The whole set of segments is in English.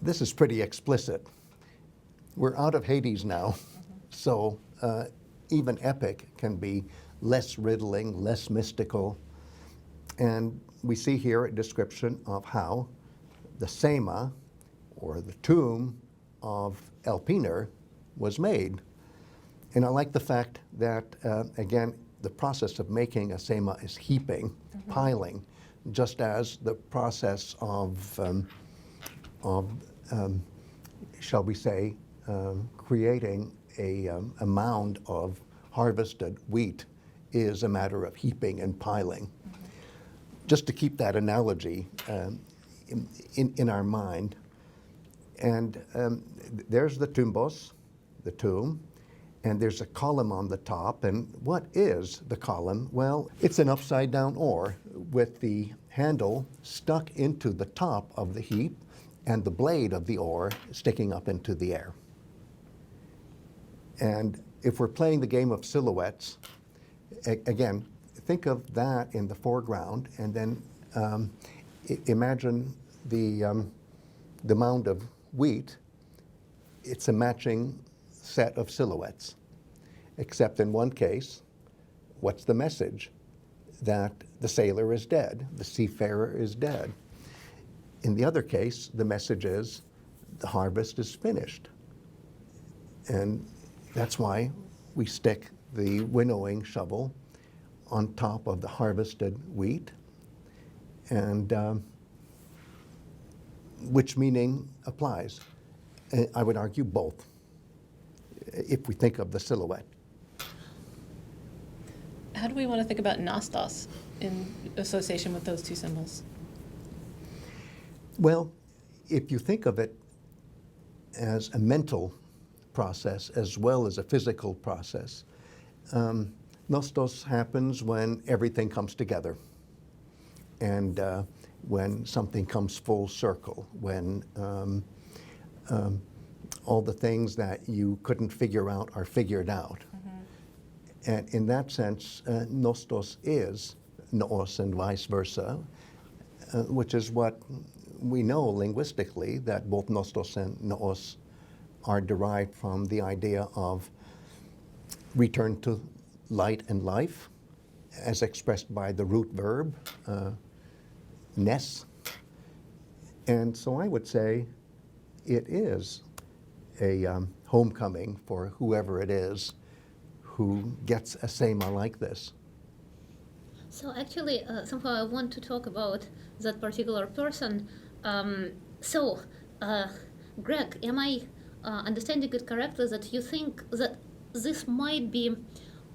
This is pretty explicit. We're out of Hades now, so even epic can be less riddling, less mystical. And we see here a description of how the sema, or the tomb of Elpenor, was made. And I like the fact that, again, the process of making a sema is heaping, piling, just as the process of shall we say, creating a mound of harvested wheat is a matter of heaping and piling. Just to keep that analogy in our mind. And there's the tumbos, the tomb, and there's a column on the top. And what is the column? Well, it's an upside down oar with the handle stuck into the top of the heap and the blade of the oar sticking up into the air. And if we're playing the game of silhouettes, again, think of that in the foreground, and then imagine the mound of wheat. It's a matching set of silhouettes, except in one case, what's the message? That the sailor is dead, the seafarer is dead. In the other case, the message is the harvest is finished. And that's why we stick the winnowing shovel on top of the harvested wheat, and which meaning applies? I would argue both, if we think of the silhouette. How do we want to think about Nostos in association with those two symbols? Well, if you think of it as a mental process as well as a physical process, Nostos happens when everything comes together, and when something comes full circle, when all the things that you couldn't figure out are figured out. And in that sense, Nostos is noos and vice versa, which is what we know linguistically, that both Nostos and noos are derived from the idea of return to light and life, as expressed by the root verb, ness. And so I would say it is a homecoming for whoever it is who gets a sema like this. So actually, somehow I want to talk about that particular person. Greg, am I understanding it correctly that you think that this might be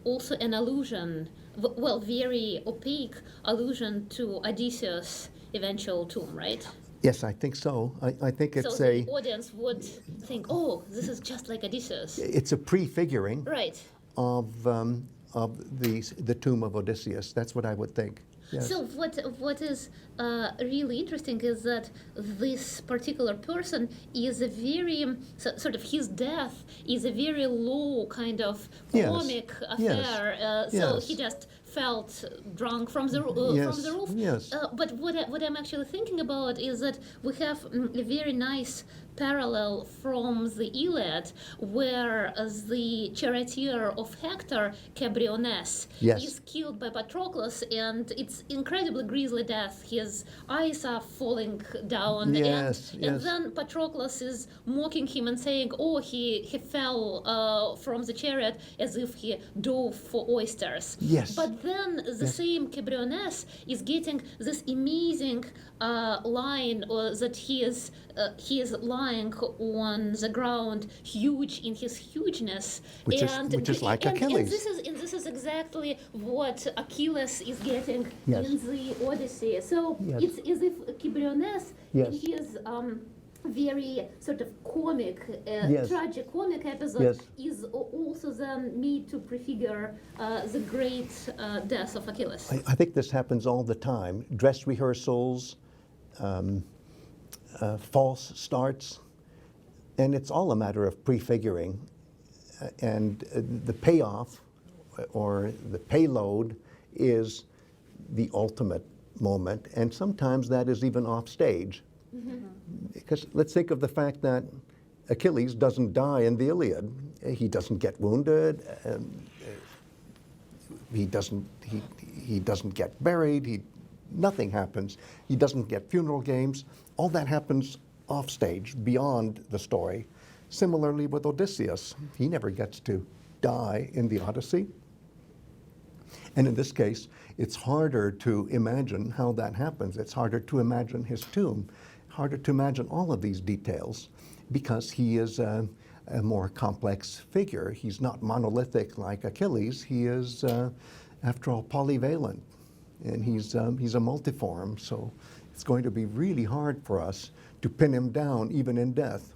also an allusion, well, very opaque allusion to Odysseus' eventual tomb, right? Yes, I think so. I think it's so the audience would think, oh, this is just like Odysseus. It's a prefiguring right. of the tomb of Odysseus. That's what I would think. Yes. So what is really interesting is that this particular person is a very, sort of his death is a very low kind of comic affair. So he just felt drunk from the roof. Yes. But what I'm actually thinking about is that we have a very nice parallel from the Iliad, where the charioteer of Hector, Cebriones, is killed by Patroklos, and it's incredibly grisly death. His eyes are falling down, and then Patroklos is mocking him and saying, oh, he fell from the chariot as if he dove for oysters. Yes. But then the same Cebriones is getting this amazing line that he is lying on the ground, huge in his hugeness, which is like Achilles. And this is exactly what Achilles is getting in the Odyssey. So it's as if Cebriones in his very sort of comic, tragicomic episode is also then made to prefigure the great death of Achilles. I think this happens all the time. Dress rehearsals, false starts, and it's all a matter of prefiguring. And the payoff or the payload is the ultimate moment, and sometimes that is even off stage. Because let's think of the fact that Achilles doesn't die in the Iliad. He doesn't get wounded. He doesn't get buried. Nothing happens. He doesn't get funeral games. All that happens off stage, beyond the story. Similarly with Odysseus, he never gets to die in the Odyssey. And in this case, it's harder to imagine how that happens. It's harder to imagine his tomb, harder to imagine all of these details, because he is a more complex figure. He's not monolithic like Achilles. He is, after all, polyvalent, and he's a multiform. So it's going to be really hard for us to pin him down, even in death.